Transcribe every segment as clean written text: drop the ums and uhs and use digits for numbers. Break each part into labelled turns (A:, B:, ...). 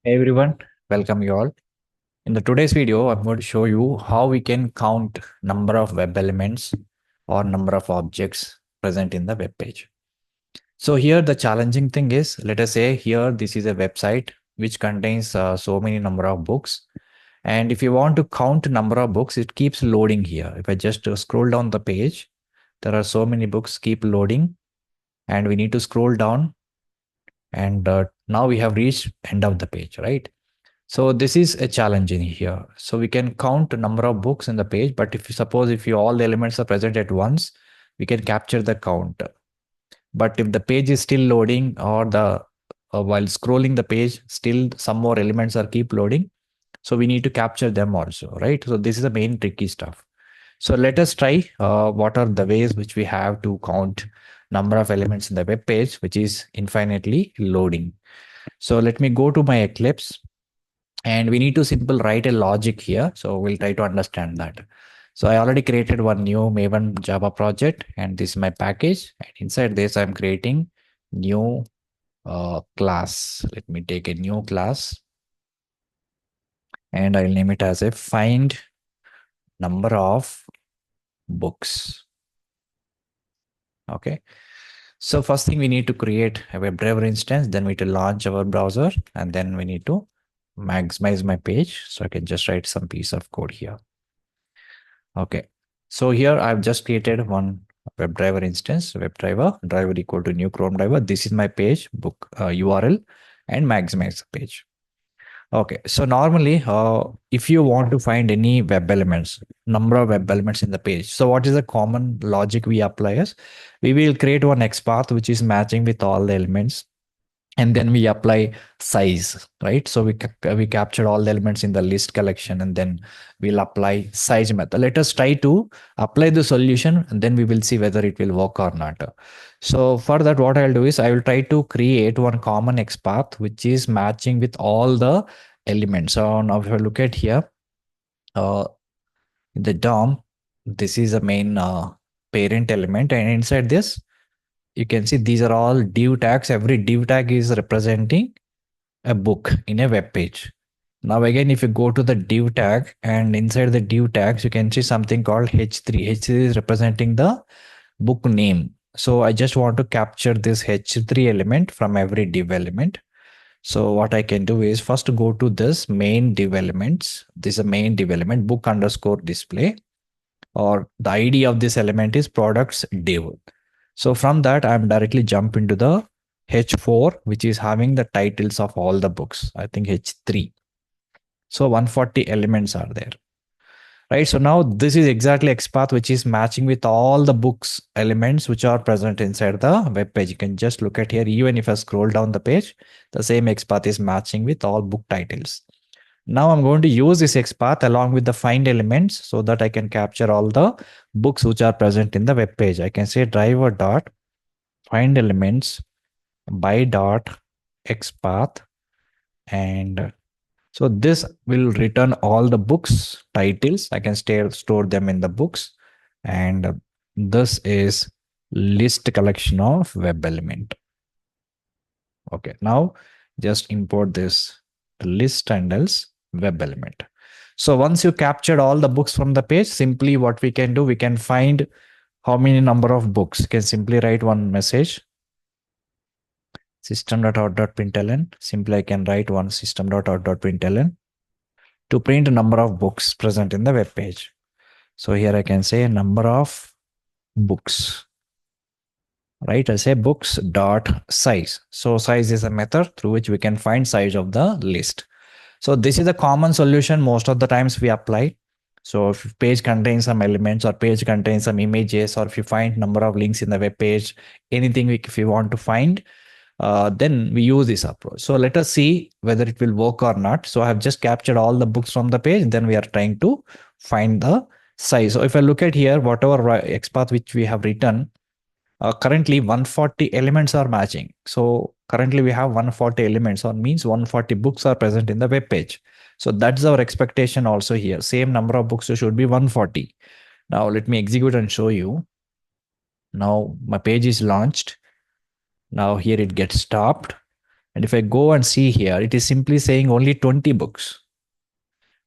A: Hey everyone, welcome you all. In the today's video, I'm going to show you how we can count number of web elements or number of objects present in the web page. So here the challenging thing is, let us say here this is a website which contains so many number of books. And if you want to count number of books, it keeps loading here. If I just scroll down the page, there are so many books keep loading and we need to scroll down. And now we have reached end of the page, right? So this is a challenge in here. So we can count the number of books in the page, but if you suppose if you all the elements are present at once, we can capture the count. But if the page is still loading or the while scrolling the page, still some more elements are keep loading. So we need to capture them also, right? So this is the main tricky stuff. So let us try what are the ways which we have to count number of elements in the web page, which is infinitely loading. So let me go to my Eclipse. And we need to simple write a logic here. So we'll try to understand that. So I already created one new Maven Java project, and this is my package. And inside this, I'm creating new class. Let me take a new class and I'll name it as a find number of books. Okay. So first thing we need to create a WebDriver instance, then we need to launch our browser, and then we need to maximize my page. So I can just write some piece of code here. Okay, so here I've just created one WebDriver instance, WebDriver driver equal to new Chrome driver. This is my page book URL and maximize the page. Okay, so normally if you want to find any web elements, number of web elements in the page. So what is the common logic we apply is we will create one XPath which is matching with all the elements. And then we apply size, right? So we capture all the elements in the list collection, and then we'll apply size method. Let us try to apply the solution, and then we will see whether it will work or not. So for that, what I'll do is I will try to create one common XPath which is matching with all the elements. So now if I look at here, in the DOM, this is the main parent element, and inside this, you can see these are all div tags. Every div tag is representing a book in a web page. Now again, if you go to the div tag and inside the div tags, you can see something called H3. H3 is representing the book name. So I just want to capture this H3 element from every div element. So what I can do is first go to this main div elements. This is a main div element book underscore display, or the ID of this element is products div. So from that, I'm directly jump into the H4, which is having the titles of all the books. I think H3. So 140 elements are there, right? So now this is exactly XPath, which is matching with all the books elements which are present inside the web page. You can just look at here. Even if I scroll down the page, the same XPath is matching with all book titles. Now I'm going to use this XPath along with the find elements so that I can capture all the books which are present in the web page. I can say driver dot find elements by dot XPath, and so this will return all the books titles. I can store them in the books, and this is list collection of web element. Okay, now just import this list and else web element. So once you captured all the books from the page, simply what we can do, we can find how many number of books. You can simply write one message system.out.println. Simply I can write one system.out.println to print a number of books present in the web page. So here I can say number of books, right? I say books dot size. So size is a method through which we can find size of the list. So this is a common solution most of the times we apply. So if page contains some elements or page contains some images, or if you find number of links in the web page, anything if you want to find, then we use this approach. So let us see whether it will work or not. So I have just captured all the books from the page. Then we are trying to find the size. So if I look at here, whatever XPath which we have written, currently 140 elements are matching. So currently we have 140 elements, or means 140 books are present in the web page. So that's our expectation also here. Same number of books should be 140. Now let me execute and show you. Now my page is launched. Now here it gets stopped. And if I go and see here, it is simply saying only 20 books.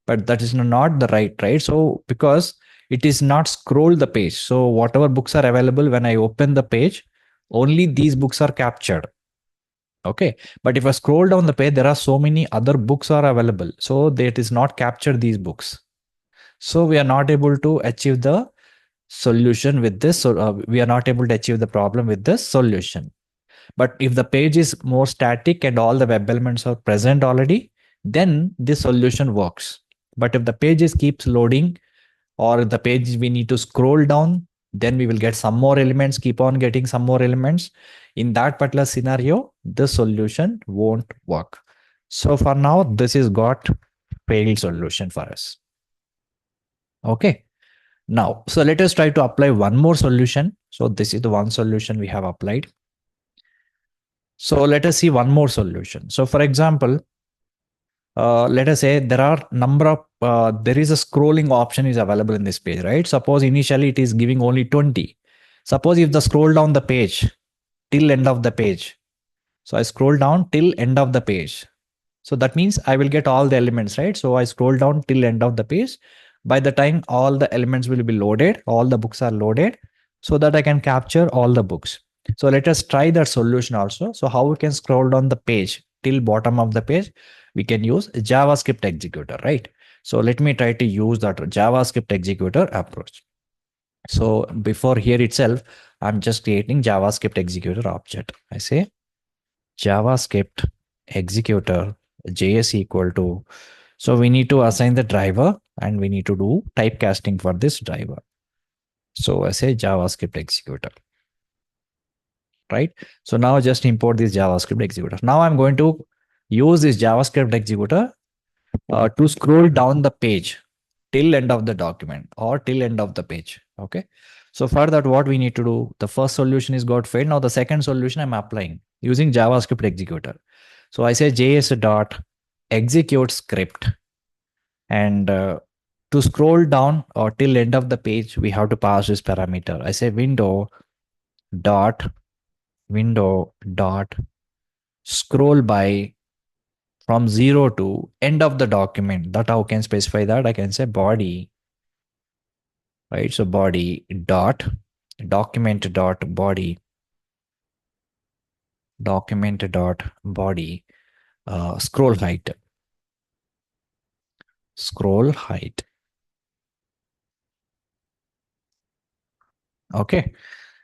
A: But that is not the right? So because it is not scroll the page. So whatever books are available when I open the page, only these books are captured. Okay. But if I scroll down the page, there are so many other books are available. So that is not capture these books. So we are not able to achieve the solution with this. So we are not able to achieve the problem with this solution. But if the page is more static and all the web elements are present already, then this solution works. But if the page is keeps loading, or the page we need to scroll down, then we will get some more elements, keep on getting some more elements. In that particular scenario, the solution won't work. So for now, this is got failed solution for us. Okay. Now, so let us try to apply one more solution. So this is the one solution we have applied. So let us see one more solution. So for example, let us say there are number of, there is a scrolling option is available in this page, right? Suppose initially it is giving only 20. Suppose if the scroll down the page till end of the page. So I scroll down till end of the page. So that means I will get all the elements, right? So I scroll down till end of the page. By the time all the elements will be loaded, all the books are loaded, so that I can capture all the books. So let us try that solution also. So how we can scroll down the page till bottom of the page? We can use JavaScript executor, right? So let me try to use that JavaScript executor approach. So before here itself, I'm just creating JavaScript executor object. I say JavaScript executor JS equal to, so we need to assign the driver and we need to do typecasting for this driver. So I say JavaScript executor, right? So now just import this JavaScript executor. Now I'm going to use this JavaScript executor to scroll down the page till end of the document or till end of the page. Okay. So for that, what we need to do, the first solution is got failed. Now the second solution I'm applying using JavaScript executor. So I say JS dot execute script, and to scroll down or till end of the page, we have to pass this parameter. I say window dot scroll by from 0 to end of the document. That how can specify that? I can say body, right? So body dot document dot body scroll height. Okay.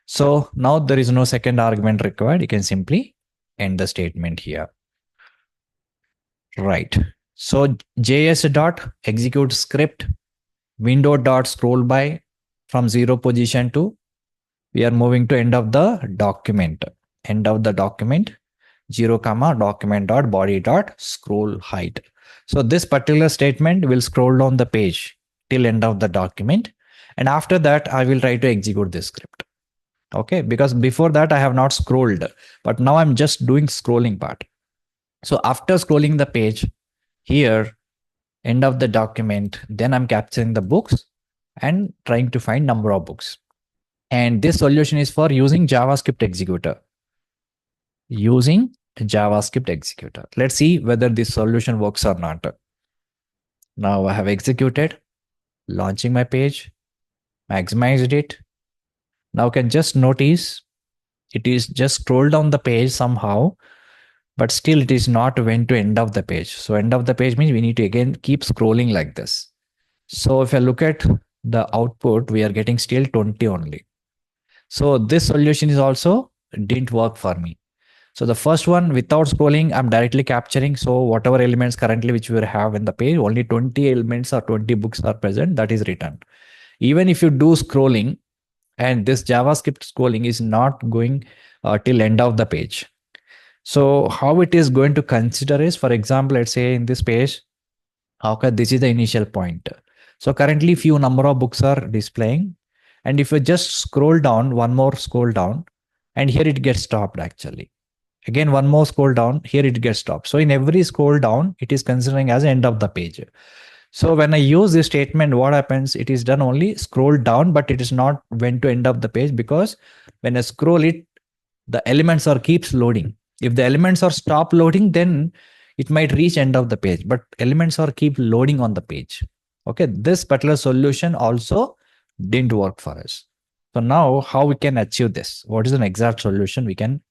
A: So now there is no second argument required. You can simply end the statement here. Right. So JS dot execute script window dot scroll by from 0 position to, we are moving to end of the document, 0 comma document dot body dot scroll height. So this particular statement will scroll down the page till end of the document. And after that, I will try to execute this script. Okay. Because before that I have not scrolled, but now I'm just doing scrolling part. So after scrolling the page here, end of the document, then I'm capturing the books and trying to find number of books. And this solution is for using JavaScript executor. Let's see whether this solution works or not. Now I have executed, launching my page, maximized it. Now you can just notice it is just scroll down the page somehow, but still it is not went to end of the page. So end of the page means we need to again keep scrolling like this. So if I look at the output, we are getting still 20 only. So this solution is also didn't work for me. So the first one, without scrolling, I'm directly capturing. So whatever elements currently which we have in the page, only 20 elements or 20 books are present, that is written. Even if you do scrolling, and this JavaScript scrolling is not going till end of the page. So how it is going to consider is, for example, let's say in this page, okay, this is the initial point. So currently few number of books are displaying. And if you just scroll down, one more scroll down, and here it gets stopped actually. Again, one more scroll down, here it gets stopped. So in every scroll down, it is considering as end of the page. So when I use this statement, what happens? It is done only scroll down, but it is not went to end of the page, because when I scroll it, the elements are keeps loading. If the elements are stop loading, then it might reach end of the page, but elements are keep loading on the page. Okay, this particular solution also didn't work for us. So now how we can achieve this? What is an exact solution we can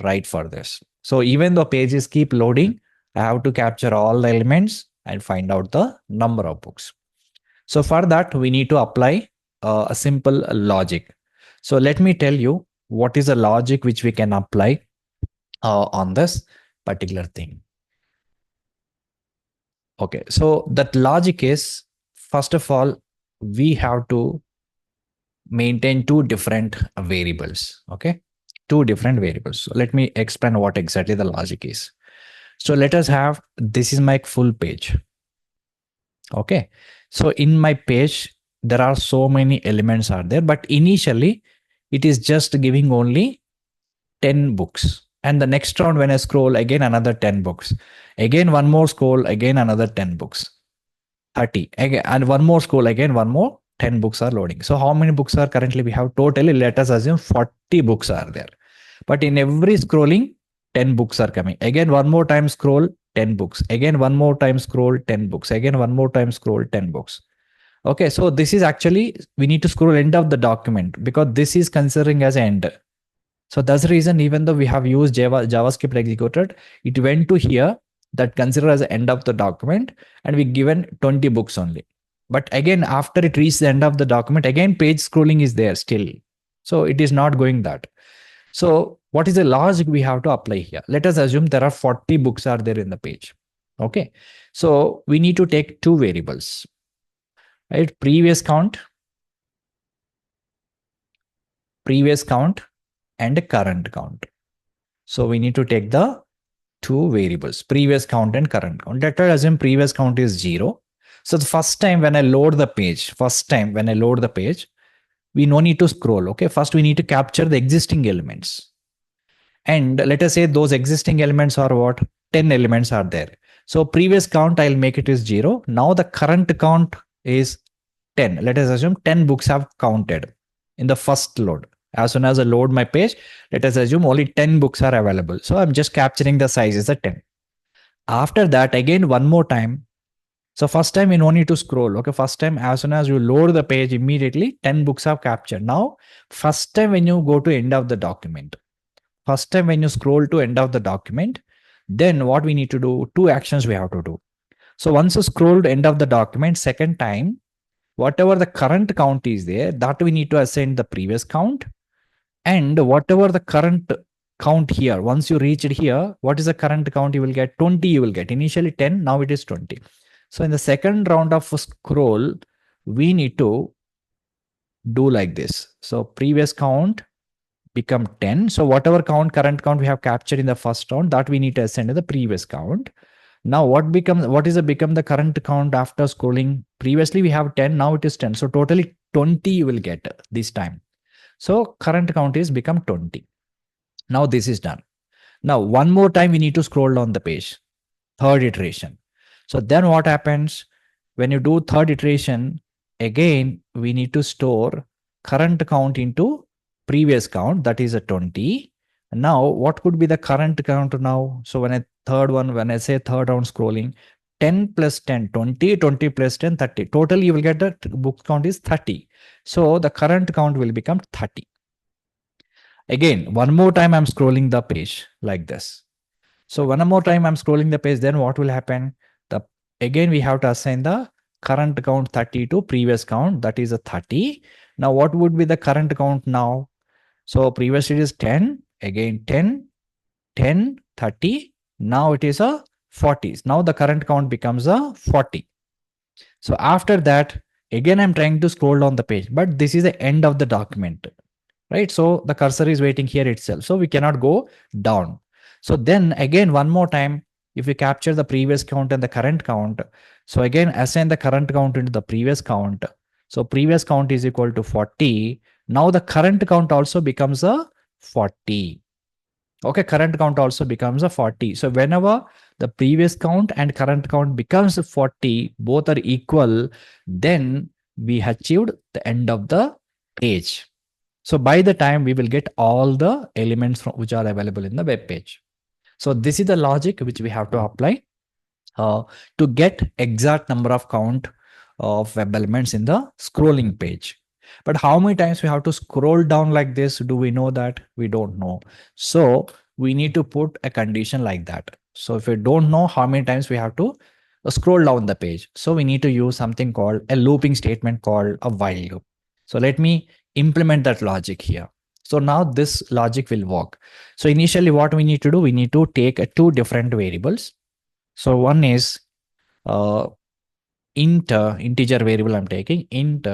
A: write for this? So even though pages keep loading, I have to capture all the elements and find out the number of books. So for that, we need to apply a simple logic. So let me tell you what is the logic which we can apply on this particular thing. Okay, so that logic is, first of all, we have to maintain two different variables. Okay, two different variables. So let me explain what exactly the logic is. So let us have, this is my full page. Okay, so in my page, there are so many elements are there, but initially it is just giving only 10 books. And the next round, when I scroll again, another 10 books. Again, one more scroll, again, another 10 books. 30. Again, and one more scroll, again, one more 10 books are loading. So how many books are currently we have? Totally, let us assume 40 books are there. But in every scrolling, 10 books are coming. Again, one more time scroll, 10 books. Again, one more time scroll, 10 books. Again, one more time scroll, 10 books. Okay, so this is actually, we need to scroll end of the document because this is considering as end. So that's the reason, even though we have used JavaScript executed, it went to here that consider as the end of the document, and we given 20 books only. But again, after it reaches the end of the document, again, page scrolling is there still. So it is not going that. So what is the logic we have to apply here? Let us assume there are 40 books are there in the page. Okay. So we need to take two variables, right? Previous count and current count. So we need to take the two variables, previous count and current count. Let us assume previous count is 0. So the first time when I load the page, we no need to scroll. Okay, first we need to capture the existing elements. And let us say those existing elements are what? 10 elements are there. So previous count, I'll make it is 0. Now the current count is 10. Let us assume 10 books have counted in the first load. As soon as I load my page, let us assume only 10 books are available. So I'm just capturing the size as a 10. After that, again, one more time. So first time you no need to scroll. Okay, first time as soon as you load the page, immediately 10 books are captured. Now, first time when you go to end of the document, first time when you scroll to end of the document, then what we need to do, two actions we have to do. So once you scroll to end of the document, second time, whatever the current count is there, that we need to assign the previous count. And whatever the current count here, once you reach it here, what is the current count you will get? 20 you will get. Initially 10, now it is 20. So in the second round of scroll, we need to do like this. So previous count become 10. So whatever current count we have captured in the first round, that we need to assign to the previous count. Now what is the current count after scrolling? Previously we have 10, now it is 10. So totally 20 you will get this time. So current count is become 20. Now this is done. Now one more time we need to scroll down the page, third iteration. So then what happens when you do third iteration? Again, we need to store current count into previous count, that is a 20. Now what could be the current count now? So when I say third round scrolling, 10 plus 10, 20, 20 plus 10, 30. Totally you will get the book count is 30. So the current count will become 30. Again, one more time I'm scrolling the page like this. So one more time I'm scrolling the page, then what will happen? Again, we have to assign the current count 30 to previous count, that is a 30. Now what would be the current count now? So previously it is 10, again 10, 10, 30. Now it is a 40. Now the current count becomes a 40. So after that, again, I'm trying to scroll down the page, but this is the end of the document, right? So the cursor is waiting here itself. So we cannot go down. So then again, one more time, if we capture the previous count and the current count, so again, assign the current count into the previous count. So previous count is equal to 40. Now the current count also becomes a 40. Okay, current count also becomes a 40. So whenever the previous count and current count becomes 40, both are equal, then we achieved the end of the page. So by the time we will get all the elements which are available in the web page. So this is the logic which we have to apply to get exact number of count of web elements in the scrolling page. But how many times we have to scroll down like this? Do we know that? We don't know. So we need to put a condition like that. So if we don't know how many times we have to scroll down the page, so we need to use something called a looping statement called a while loop. So let me implement that logic here. So now this logic will work. So initially what we need to do, we need to take two different variables. So one is integer variable I'm taking, int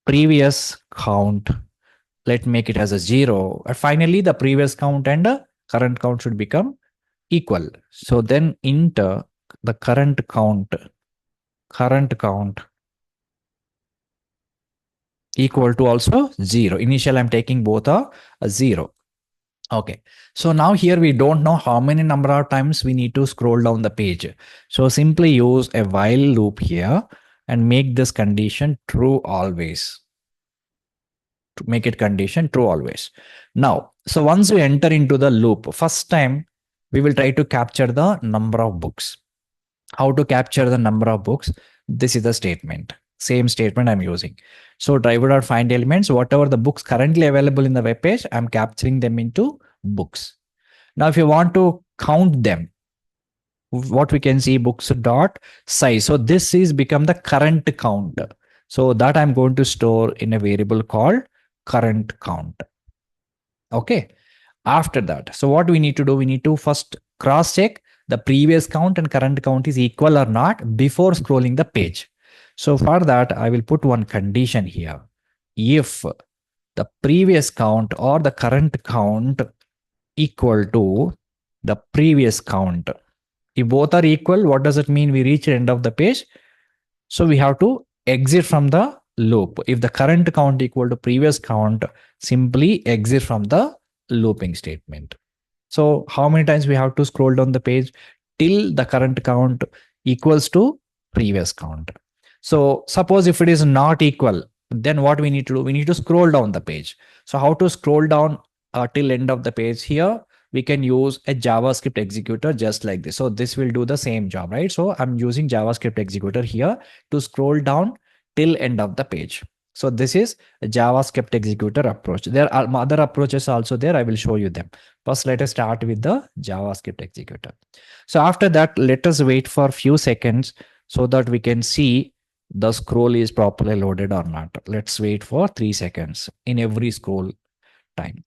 A: previous count. Let's make it as a 0. And finally, the previous count and the current count should become equal. So then int the current count equal to also 0. Initial I'm taking both are a 0. Okay, so now here we don't know how many number of times we need to scroll down the page. So simply use a while loop here and make this condition true always. To make it condition true always. Now, so once we enter into the loop, first time we will try to capture the number of books. How to capture the number of books? This is the statement. Same statement I'm using. So driver.find elements, whatever the books currently available in the web page, I'm capturing them into books. Now, if you want to count them, what we can see books dot size. So this is become the current count. So that I'm going to store in a variable called current count. Okay. After that, so what we need to do, we need to first cross check the previous count and current count is equal or not before scrolling the page. So for that, I will put one condition here. If the previous count or the current count equal to the previous count, if both are equal, what does it mean? We reach the end of the page. So we have to exit from the loop. If the current count equal to previous count, simply exit from the looping statement. So how many times we have to scroll down the page till the current count equals to previous count. So suppose if it is not equal, then what we need to do, we need to scroll down the page. So how to scroll down till end of the page? Here we can use a JavaScript executor just like this. So this will do the same job, right? So I'm using JavaScript executor here to scroll down till end of the page. So this is a JavaScript executor approach. There are other approaches also there. I will show you them. First, let us start with the JavaScript executor. So after that, let us wait for a few seconds so that we can see the scroll is properly loaded or not. Let's wait for 3 seconds in every scroll time.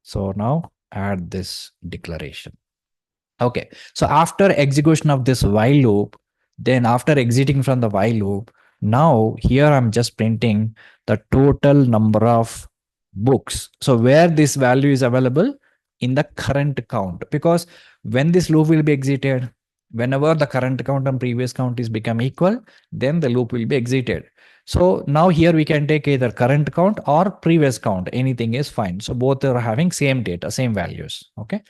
A: So now add this declaration. Okay. So after execution of this while loop, then after exiting from the while loop, now here I'm just printing the total number of books. So where this value is available in the current count, because when this loop will be exited, whenever the current count and previous count is become equal, then the loop will be exited. So now here we can take either current count or previous count. Anything is fine. So both are having same data, same values. Okay.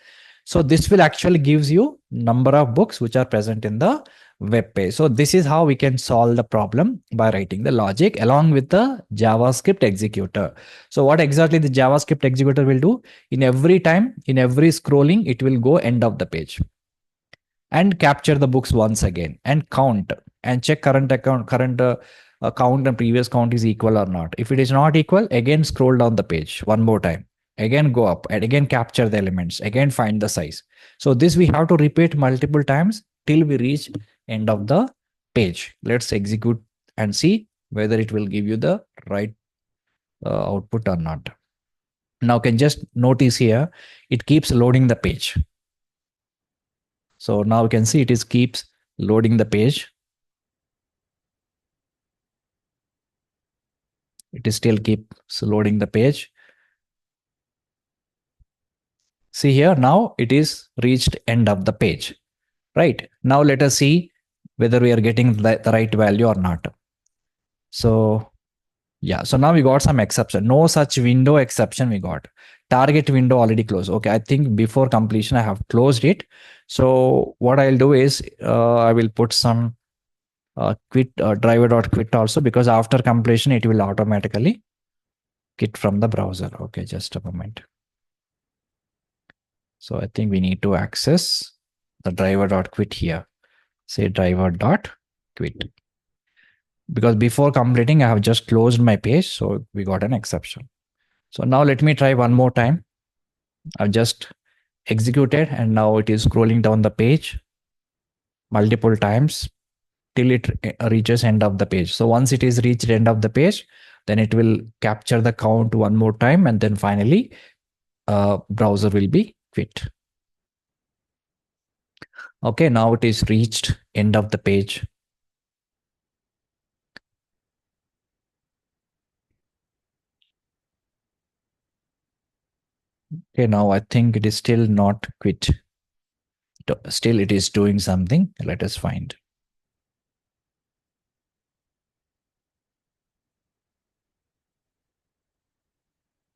A: So this will actually gives you number of books which are present in the web page. So this is how we can solve the problem by writing the logic along with the JavaScript executor. So what exactly the JavaScript executor will do? In every time, in every scrolling, it will go end of the page and capture the books once again and count and check current count and previous count is equal or not. If it is not equal, again scroll down the page one more time. Again go up and again capture the elements. Again find the size. So this we have to repeat multiple times till we reach end of the page. Let's execute and see whether it will give you the right output or not. Now can just notice here, it keeps loading the page. So now you can see it is keeps loading the page. It is still keeps loading the page. See here, now it is reached end of the page, right? Now let us see whether we are getting the right value or not. So yeah, so now we got some exception. No such window exception we got. Target window already closed. Okay, I think before completion I have closed it. So what I'll do is I will put some quit driver.quit also, because after completion it will automatically quit from the browser. Okay, just a moment. So I think we need to access the driver.quit here. Say driver.quit. Because before completing, I have just closed my page. So we got an exception. So now let me try one more time. I've just executed and now it is scrolling down the page multiple times till it reaches end of the page. So once it is reached end of the page, then it will capture the count one more time and then finally browser will be quit. Okay, now it is reached end of the page. Okay, now I think it is still not quit. Still it is doing something. Let us find.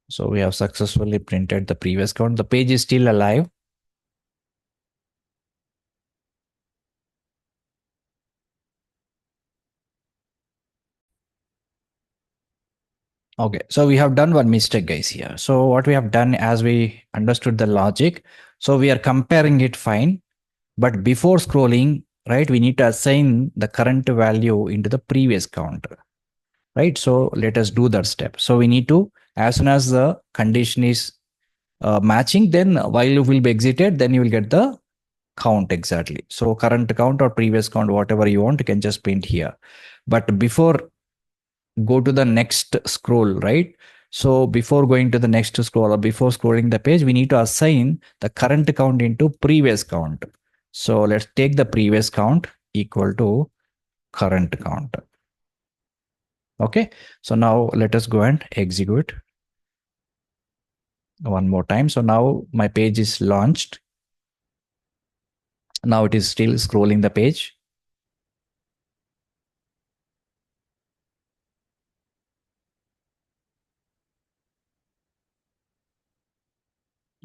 A: So we have successfully printed the previous count. The page is still alive. Okay, so we have done one mistake, guys, here. So what we have done, as we understood the logic, so we are comparing it fine, but before scrolling, right, we need to assign the current value into the previous counter, right? So let us do that step. So we need to, as soon as the condition is matching, then while you will be exited, then you will get the count exactly. So current count or previous count, whatever you want, you can just print here. But before go to the next scroll, right? So before going to the next scroll or before scrolling the page, we need to assign the current count into previous count. So let's take the previous count equal to current count. Okay, so now let us go and execute one more time. So now my page is launched. Now it is still scrolling the page.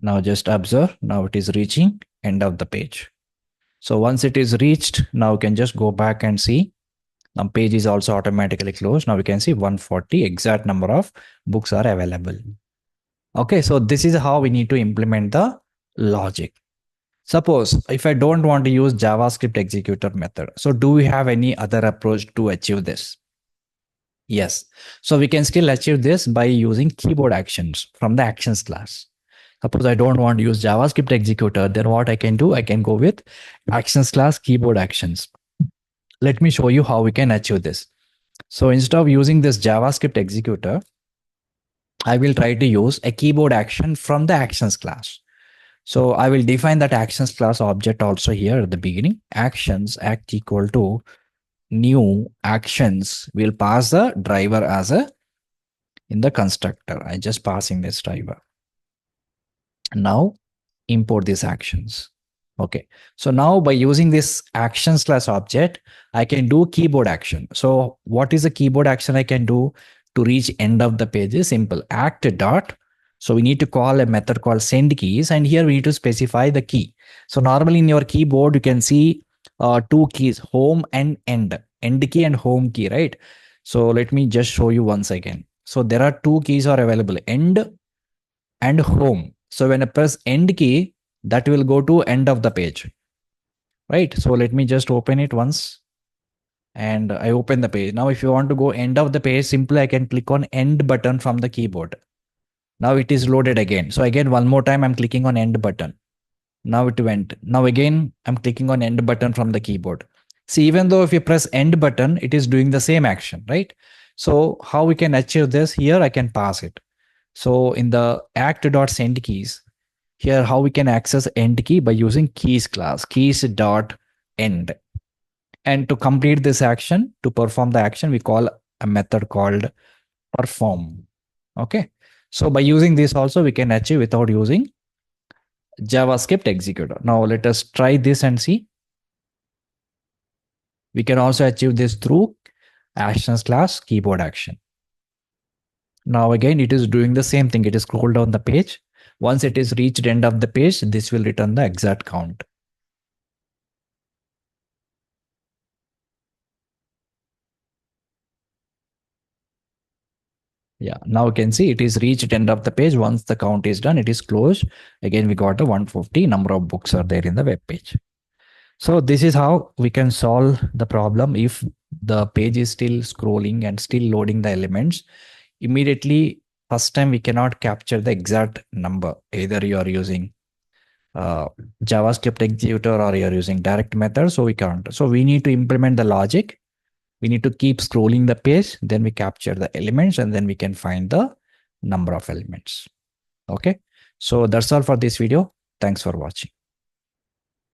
A: Now just observe, now it is reaching end of the page. So once it is reached, now you can just go back and see. Now page is also automatically closed. Now we can see 140 exact number of books are available. Okay, so this is how we need to implement the logic. Suppose if I don't want to use JavaScript executor method, so do we have any other approach to achieve this? Yes. So we can still achieve this by using keyboard actions from the actions class. Suppose I don't want to use JavaScript executor, then what I can do, I can go with actions class keyboard actions. Let me show you how we can achieve this. So instead of using this JavaScript executor, I will try to use a keyboard action from the actions class. So I will define that actions class object also here at the beginning. Actions act equal to new actions. We'll pass the driver as a in the constructor. I just passing this driver. Now import these actions. Okay, so now by using this actions class object, I can do keyboard action. So what is a keyboard action I can do to reach end of the page is simple. Act dot. So we need to call a method called send keys, and here we need to specify the key. So normally in your keyboard, you can see two keys, home and end key and home key, right? So let me just show you once again. So there are two keys are available, end and home. So when I press end key, that will go to end of the page, right? So let me just open it once and I open the page. Now if you want to go end of the page, simply I can click on end button from the keyboard. Now it is loaded again. So again, one more time, I'm clicking on end button. Now it went. Now again, I'm clicking on end button from the keyboard. See, even though if you press end button, it is doing the same action, right? So how we can achieve this here, I can pass it. So in the act.send keys, here how we can access end key by using keys class, keys.end. And to complete this action, to perform the action, we call a method called perform. Okay. So by using this also, we can achieve without using JavaScript executor. Now let us try this and see. We can also achieve this through actions class keyboard action. Now again, it is doing the same thing. It is scrolled down the page. Once it is reached end of the page, this will return the exact count. Yeah, now you can see it is reached end of the page. Once the count is done, it is closed. Again, we got a 150 number of books are there in the web page. So this is how we can solve the problem if the page is still scrolling and still loading the elements. Immediately, first time we cannot capture the exact number. Either you are using JavaScript executor or you're using direct method. So we can't. So we need to implement the logic. We need to keep scrolling the page. Then we capture the elements and then we can find the number of elements. Okay. So that's all for this video. Thanks for watching.